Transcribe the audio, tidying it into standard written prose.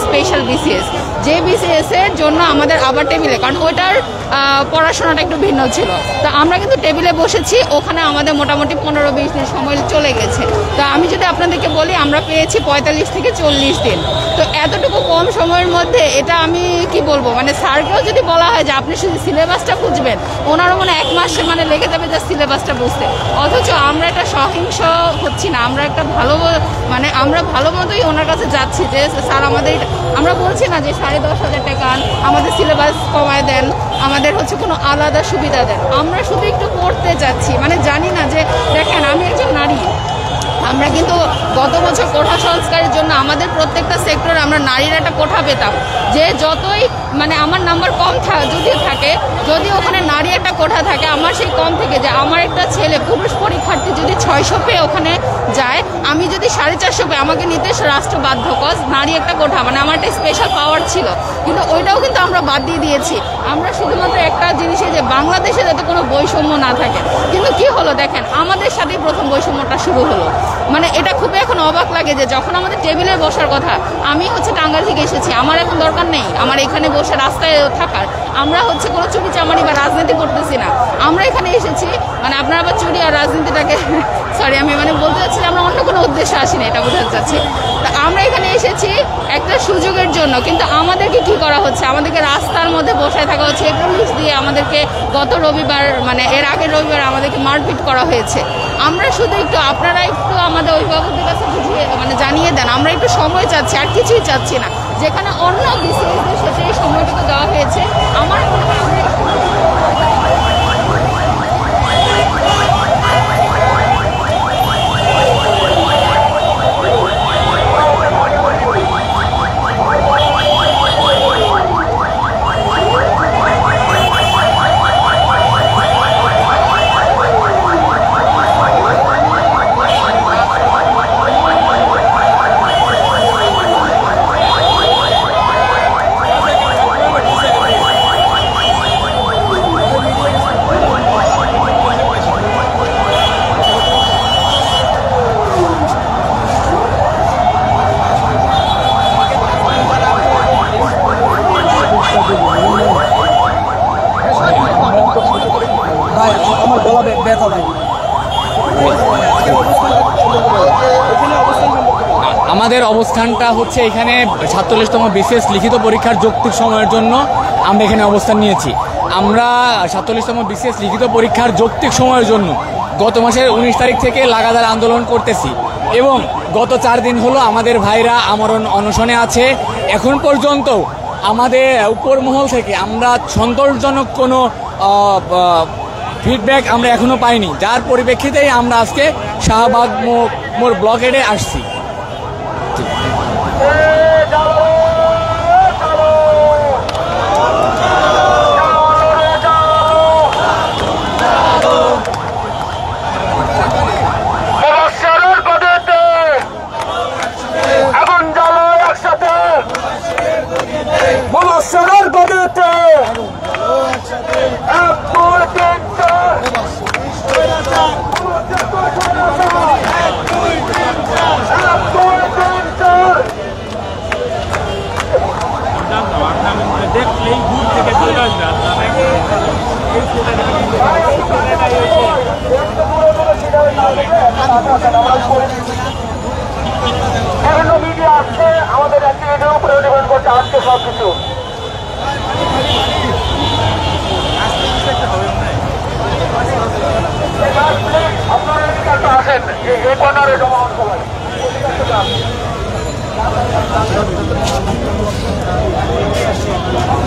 Special BCS, যে BCS এর জন্য আমাদের আবার টেবিলে, কারণ ওইটার পড়াশোনাটা একটু ভিন্ন ছিল। তো আমরা কিন্তু টেবিলে বসেছি, ওখানে আমাদের মোটামুটি 15-20 দিন সময় চলে গেছে। তো আমি যদি আপনাদেরকে বলি আমরা পেয়েছি 45 থেকে 40 দিন। তো এতটুকু কম সময়ের মধ্যে এটা আমি কি বলবো, মানে স্যারকেও যদি বলা হয় যে আপনি শুধু সিলেবাসটা বুঝবেন, ওনারও মনে 1 মাস মানে লেগে যাবে যে সিলেবাসটা বুঝতে। অথচ আমরা একটা সহিংস হচ্ছি না, আমরা একটা ভালো মানে আমরা ভালো মতোই ওনার কাছে যাচ্ছি যে স্যার আমাদের, আমরা বলছি না যে 10,500 টাকা আমাদের সিলেবাস কমায় দেন, আমাদের হচ্ছে কোনো আলাদা সুবিধা দেন, আমরা শুধু একটু পড়তে যাচ্ছি। মানে জানি না যে দেখেন আমি একজন নারী, আমরা কিন্তু গত বছর কোঠা সংস্কারের জন্য আমাদের প্রত্যেকটা সেক্টরে আমরা নারীর একটা কোঠা পেতাম, যে যতই মানে আমার নাম্বার কম যদিও থাকে, যদি ওখানে নারী একটা কোঠা থাকে, আমার সেই কম থেকে যে আমার একটা ছেলে পুরুষ পরীক্ষার্থী যদি 600 পেয়ে ওখানে যায়, আমি যদি 450 পেয়ে আমাকে নিতে রাষ্ট্র বাধ্য, কজ নারী একটা কোঠা, মানে আমার একটা স্পেশাল পাওয়ার ছিল। কিন্তু ওইটাও কিন্তু আমরা বাদ দিয়ে দিয়েছি। আমরা শুধুমাত্র একটা জিনিসে যে বাংলাদেশে যাতে কোনো বৈষম্য না থাকে। কিন্তু কি হলো দেখেন, আমাদের সাথেই প্রথম বৈষম্যটা শুরু হলো। মানে এটা খুবই এখন অবাক লাগে যে যখন আমাদের টেবিলে বসার কথা, আমি হচ্ছে টাঙ্গাইল থেকে এসেছি, আমার এখন দরকার নেই আমার এখানে বসে রাস্তায় থাকার, আমরা হচ্ছে কোনো চুরি চামারি বা রাজনীতি করতেছি না, আমরা এখানে এসেছি মানে আপনারা আবার চুরি আর রাজনীতিটাকে সরি আমি মানে বলতে চাচ্ছি যে আমরা অন্য কোনো উদ্দেশ্যে আসি না, এটা বোঝাতে চাচ্ছি। তা আমরা এখানে এসেছি একটা সুযোগের জন্য, কিন্তু আমাদেরকে কি করা হচ্ছে, আমাদেরকে রাস্তার মধ্যে বসায় থাকা হচ্ছে, পুলিশ দিয়ে আমাদেরকে গত রবিবার মানে এর আগের রবিবার আমাদেরকে মারপিট করা হয়েছে। আমরা শুধু একটু, আপনারা একটু আমাদের অভিভাবকদের কাছে বুঝিয়ে মানে জানিয়ে দেন, আমরা একটু সময় চাচ্ছি, আর কিছুই চাচ্ছি না। যেখানে অন্য বিসিএসদের সাথে এই সময়টুকু দেওয়া হয়েছে, আমার মনে হয় আমাদের অবস্থানটা হচ্ছে এখানে 47তম বিসিএস লিখিত পরীক্ষার যৌক্তিক সময়ের জন্য আমরা এখানে অবস্থান নিয়েছি। আমরা 47তম বিসিএস লিখিত পরীক্ষার যৌক্তিক সময়ের জন্য গত মাসের 19 তারিখ থেকে লাগাতার আন্দোলন করতেছি এবং গত 4 দিন হলো আমাদের ভাইরা আমরণ অনশনে আছে। এখন পর্যন্ত আমাদের উপর মহল থেকে আমরা সন্তোষজনক কোনো ফিডব্যাক আমরা এখনো পাইনি, যার পরিপ্রেক্ষিতেই আমরা আজকে শাহবাগ মোড় ব্লকেডে আসছি। দেখলেই দূর থেকে চলে আসবে বিভিন্ন মিডিয়া আসছে আমাদের অ্যাক্টিভিটির উপরে ডিপেন্ড করছে আজকে সব কিছু। আপনারা এদিকে একটা আসেন, এই কর্নারে জমা হন সবাই। Thank you.